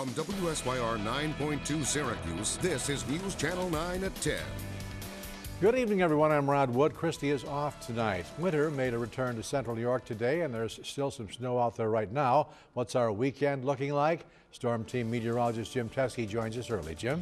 From WSYR 9.2 Syracuse, this is News Channel 9 at 10. Good evening, everyone. I'm Rod Wood. Christie is off tonight. Winter made a return to central New York today, and there's still some snow out there right now. What's our weekend looking like? Storm Team meteorologist Jim Teskey joins us early. Jim?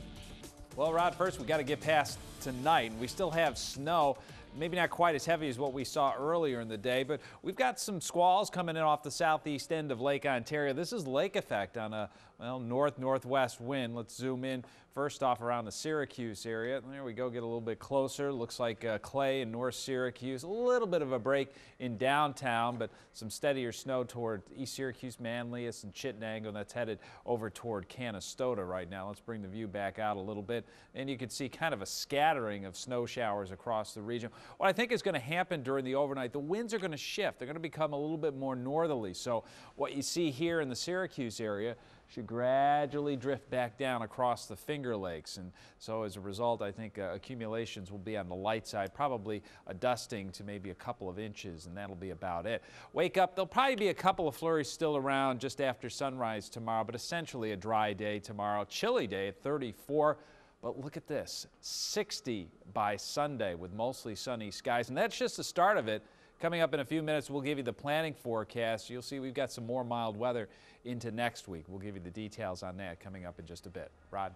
Well, Rod, first we got to get past tonight, and we still have snow. Maybe not quite as heavy as what we saw earlier in the day, but we've got some squalls coming in off the southeast end of Lake Ontario. This is lake effect on a north-northwest wind. Let's zoom in first off around the Syracuse area. There we go, get a little bit closer. Looks like Clay and North Syracuse. A little bit of a break in downtown, but some steadier snow toward East Syracuse, Manlius, and Chittenango. That's headed over toward Canastota right now. Let's bring the view back out a little bit, and you can see kind of a scattering of snow showers across the region. What I think is going to happen during the overnight, the winds are going to shift. They're going to become a little bit more northerly. So what you see here in the Syracuse area should gradually drift back down across the Finger Lakes. And so as a result, I think accumulations will be on the light side, probably a dusting to maybe a couple of inches, and that'll be about it. Wake up, there'll probably be a couple of flurries still around just after sunrise tomorrow, but essentially a dry day tomorrow. Chilly day at 34. But look at this, 60 by Sunday with mostly sunny skies. And that's just the start of it. Coming up in a few minutes, we'll give you the planning forecast. You'll see we've got some more mild weather into next week. We'll give you the details on that coming up in just a bit. Rod?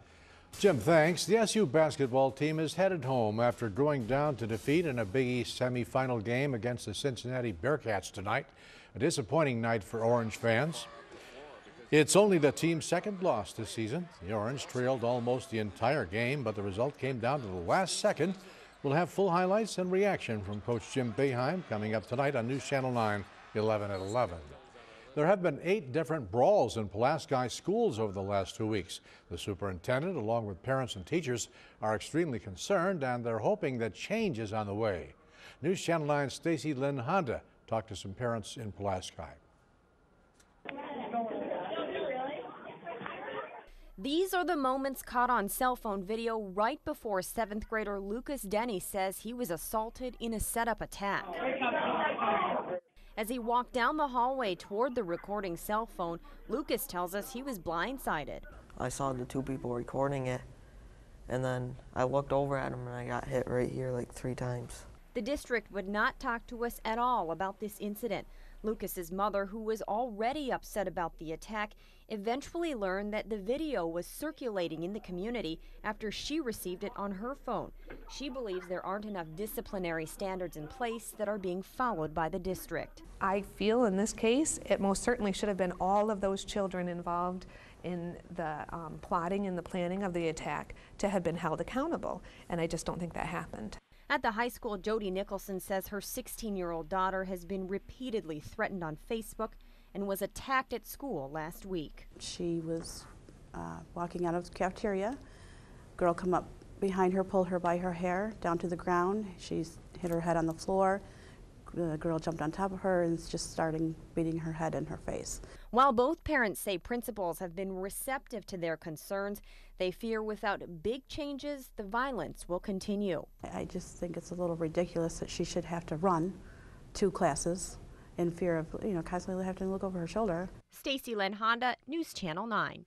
Jim, thanks. The SU basketball team is headed home after going down to defeat in a Big East semifinal game against the Cincinnati Bearcats tonight. A disappointing night for Orange fans. It's only the team's second loss this season. The Orange trailed almost the entire game, but the result came down to the last second. We'll have full highlights and reaction from Coach Jim Boeheim coming up tonight on News Channel 9, 11 at 11. There have been 8 different brawls in Pulaski schools over the last 2 weeks. The superintendent, along with parents and teachers, are extremely concerned, and they're hoping that change is on the way. News Channel 9's Stacy Lynn Honda talked to some parents in Pulaski. These are the moments caught on cell phone video right before 7th grader Lucas Denny says he was assaulted in a setup attack. As he walked down the hallway toward the recording cell phone, Lucas tells us he was blindsided. I saw the 2 people recording it, and then I looked over at him and I got hit right here like 3 times. The district would not talk to us at all about this incident. Lucas's mother, who was already upset about the attack, eventually learned that the video was circulating in the community after she received it on her phone. She believes there aren't enough disciplinary standards in place that are being followed by the district. I feel in this case it most certainly should have been all of those children involved in the plotting and the planning of the attack to have been held accountable, and I just don't think that happened. At the high school, Jody Nicholson says her 16-year-old daughter has been repeatedly threatened on Facebook and was attacked at school last week. She was walking out of the cafeteria. Girl come up behind her, pulled her by her hair down to the ground. She's hit her head on the floor. The girl jumped on top of her and is just starting beating her head and her face. While both parents say principals have been receptive to their concerns, they fear without big changes, the violence will continue. I just think it's a little ridiculous that she should have to run 2 classes in fear of, constantly having to look over her shoulder. Stacy Lynn Honda, News Channel 9.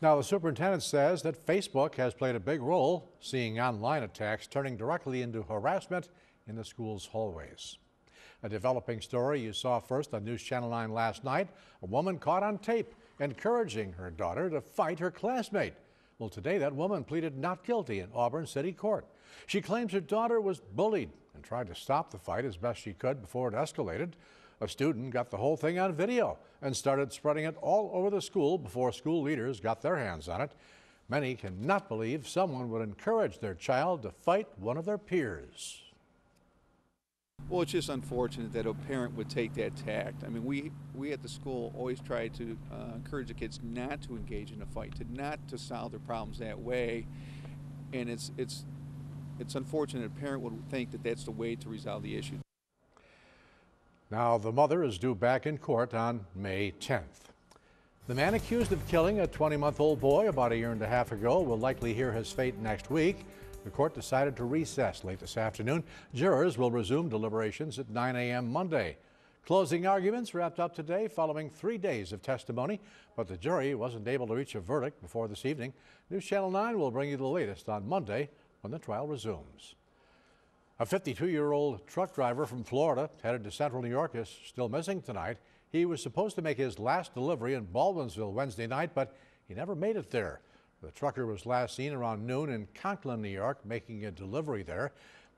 Now, the superintendent says that Facebook has played a big role, seeing online attacks turning directly into harassment in the school's hallways. A developing story you saw first on News Channel 9 last night. A woman caught on tape encouraging her daughter to fight her classmate. Well, today that woman pleaded not guilty in Auburn City Court. She claims her daughter was bullied and tried to stop the fight as best she could before it escalated. A student got the whole thing on video and started spreading it all over the school before school leaders got their hands on it. Many cannot believe someone would encourage their child to fight one of their peers. Well, it's just unfortunate that a parent would take that tact. I mean, we at the school always try to encourage the kids not to engage in a fight, not to solve their problems that way. And it's unfortunate a parent would think that that's the way to resolve the issue. Now, the mother is due back in court on May 10th. The man accused of killing a 20-month-old boy about a year and a half ago will likely hear his fate next week. The court decided to recess late this afternoon. Jurors will resume deliberations at 9 a.m. Monday. Closing arguments wrapped up today following 3 days of testimony, but the jury wasn't able to reach a verdict before this evening. News Channel 9 will bring you the latest on Monday when the trial resumes. A 52-year-old truck driver from Florida headed to central New York is still missing tonight. He was supposed to make his last delivery in Baldwinsville Wednesday night, but he never made it there. The trucker was last seen around noon in Conklin, New York, making a delivery there.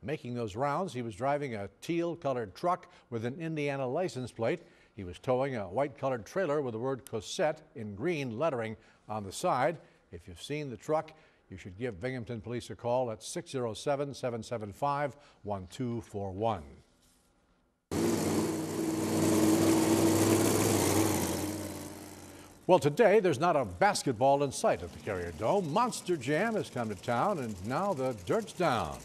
Making those rounds, he was driving a teal-colored truck with an Indiana license plate. He was towing a white-colored trailer with the word Cosette in green lettering on the side. If you've seen the truck, you should give Binghamton Police a call at 607-775-1241. Well, today there's not a basketball in sight at the Carrier Dome. Monster Jam has come to town, and now the dirt's down.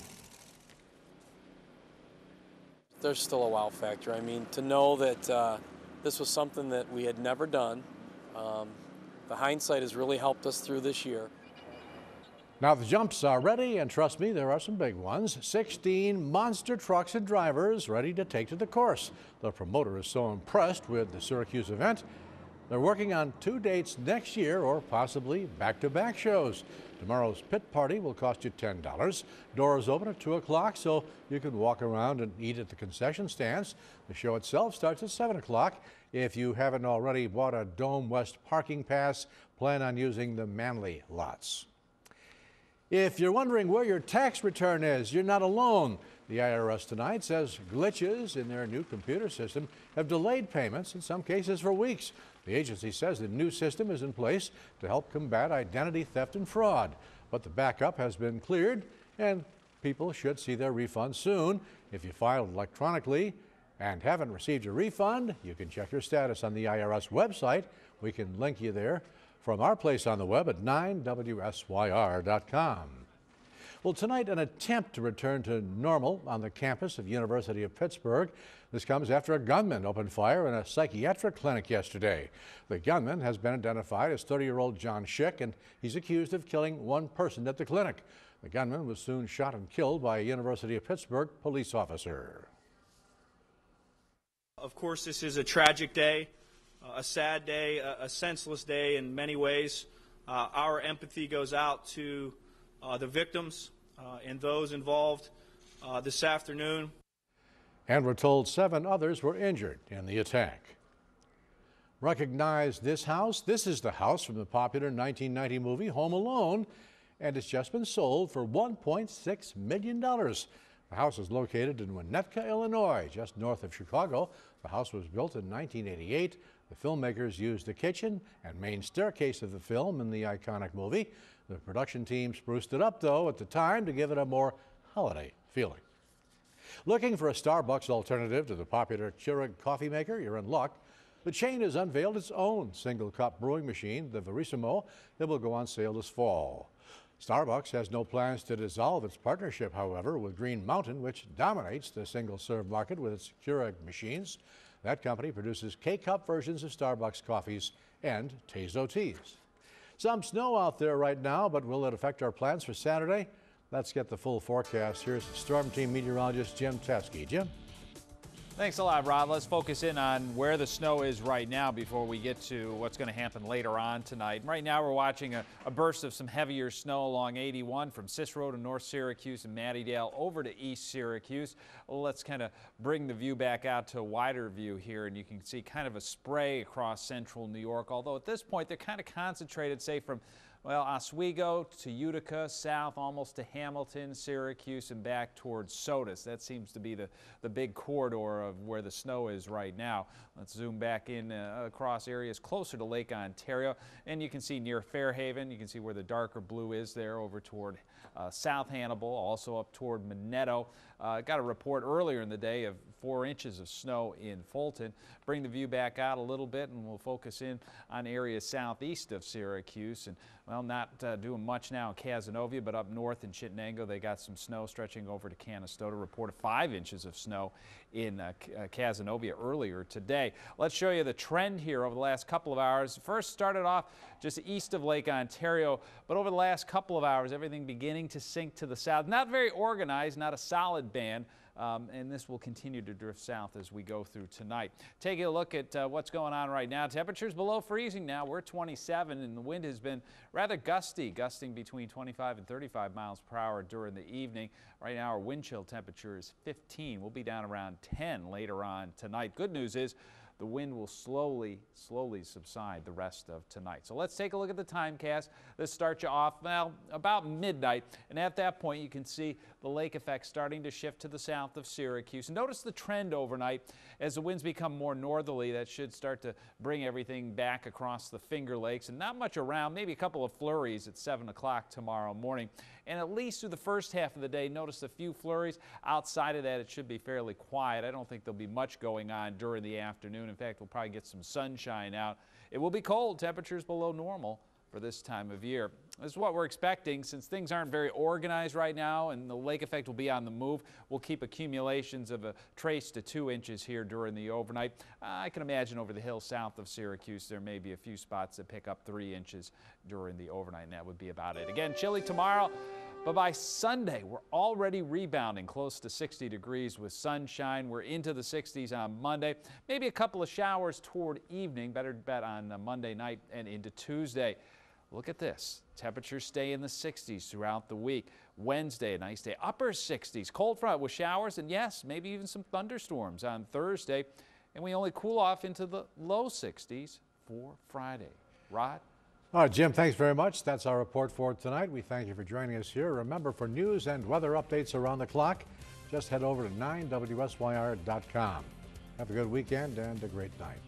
There's still a wow factor. I mean, to know that this was something that we had never done, the hindsight has really helped us through this year. Now the jumps are ready, and trust me, there are some big ones. 16 monster trucks and drivers ready to take to the course. The promoter is so impressed with the Syracuse event, they're working on 2 dates next year or possibly back-to-back shows. Tomorrow's pit party will cost you $10. Doors open at 2 o'clock, so you can walk around and eat at the concession stands. The show itself starts at 7 o'clock. If you haven't already bought a Dome West parking pass, plan on using the Manly lots. If you're wondering where your tax return is, you're not alone. The IRS tonight says glitches in their new computer system have delayed payments, in some cases for weeks. The agency says the new system is in place to help combat identity theft and fraud. But the backup has been cleared, and people should see their refund soon. If you filed electronically and haven't received your refund, you can check your status on the IRS website. We can link you there from our place on the web at 9WSYR.com. Well, tonight, an attempt to return to normal on the campus of University of Pittsburgh. This comes after a gunman opened fire in a psychiatric clinic yesterday. The gunman has been identified as 30-year-old John Schick, and he's accused of killing one person at the clinic. The gunman was soon shot and killed by a University of Pittsburgh police officer. Of course, this is a tragic day, a sad day, a senseless day in many ways. Our empathy goes out to the victims and those involved this afternoon. And we're told 7 others were injured in the attack. Recognize this house? This is the house from the popular 1990 movie Home Alone, and it's just been sold for $1.6 million. The house is located in Winnetka, Illinois, just north of Chicago. The house was built in 1988. The filmmakers used the kitchen and main staircase of the film in the iconic movie. The production team spruced it up, though, at the time to give it a more holiday feeling. Looking for a Starbucks alternative to the popular Keurig coffee maker? You're in luck. The chain has unveiled its own single-cup brewing machine, the Verissimo, that will go on sale this fall. Starbucks has no plans to dissolve its partnership, however, with Green Mountain, which dominates the single-serve market with its Keurig machines. That company produces K-Cup versions of Starbucks coffees and Tazo teas. Some snow out there right now, but will it affect our plans for Saturday? Let's get the full forecast. Here's Storm Team meteorologist Jim Teskey. Jim? Thanks a lot, Rod. Let's focus in on where the snow is right now before we get to what's going to happen later on tonight. Right now, we're watching a burst of some heavier snow along 81 from Cicero to North Syracuse and Mattydale over to East Syracuse. Let's kind of bring the view back out to a wider view here, and you can see kind of a spray across central New York, although at this point they're kind of concentrated, say, from Oswego to Utica, south almost to Hamilton, Syracuse, and back towards Sodus. That seems to be the big corridor of where the snow is right now. Let's zoom back in across areas closer to Lake Ontario, and you can see near Fairhaven. You can see where the darker blue is there over toward South Hannibal, also up toward Minetto. Got a report earlier in the day of 4 inches of snow in Fulton. Bring the view back out a little bit, and we'll focus in on areas southeast of Syracuse. And well, not doing much now in Cazenovia, but up north in Chittenango, they got some snow stretching over to Canastota. Reported 5 inches of snow in Cazenovia earlier today. Let's show you the trend here over the last couple of hours. First started off just east of Lake Ontario, but over the last couple of hours, everything beginning to sink to the south. Not very organized, not a solid band, and this will continue to drift south as we go through tonight. Taking a look at what's going on right now. Temperatures below freezing now. We're 27, and the wind has been rather gusting between 25 and 35 miles per hour during the evening. Right now, our wind chill temperature is 15. We'll be down around 10 later on tonight. Good news is the wind will slowly subside the rest of tonight. So let's take a look at the timecast. This starts you off, well, about midnight. And at that point, you can see the lake effect starting to shift to the south of Syracuse. And notice the trend overnight as the winds become more northerly. That should start to bring everything back across the Finger Lakes. And not much around, maybe a couple of flurries at 7 o'clock tomorrow morning. And at least through the first half of the day, notice a few flurries. Outside of that, it should be fairly quiet. I don't think there'll be much going on during the afternoon. In fact, we'll probably get some sunshine out. It will be cold, temperatures below normal for this time of year. This is what we're expecting. Since things aren't very organized right now and the lake effect will be on the move, we'll keep accumulations of a trace to 2 inches here during the overnight. I can imagine over the hill south of Syracuse there may be a few spots that pick up 3 inches during the overnight, and that would be about it. Again, chilly tomorrow, but by Sunday we're already rebounding close to 60 degrees with sunshine. We're into the 60s on Monday. Maybe a couple of showers toward evening. Better bet on Monday night and into Tuesday. Look at this. Temperatures stay in the 60s throughout the week. Wednesday, a nice day, upper 60s. Cold front with showers and, yes, maybe even some thunderstorms on Thursday. And we only cool off into the low 60s for Friday. Rod? All right, Jim, thanks very much. That's our report for tonight. We thank you for joining us here. Remember, for news and weather updates around the clock, just head over to 9WSYR.com. Have a good weekend and a great night.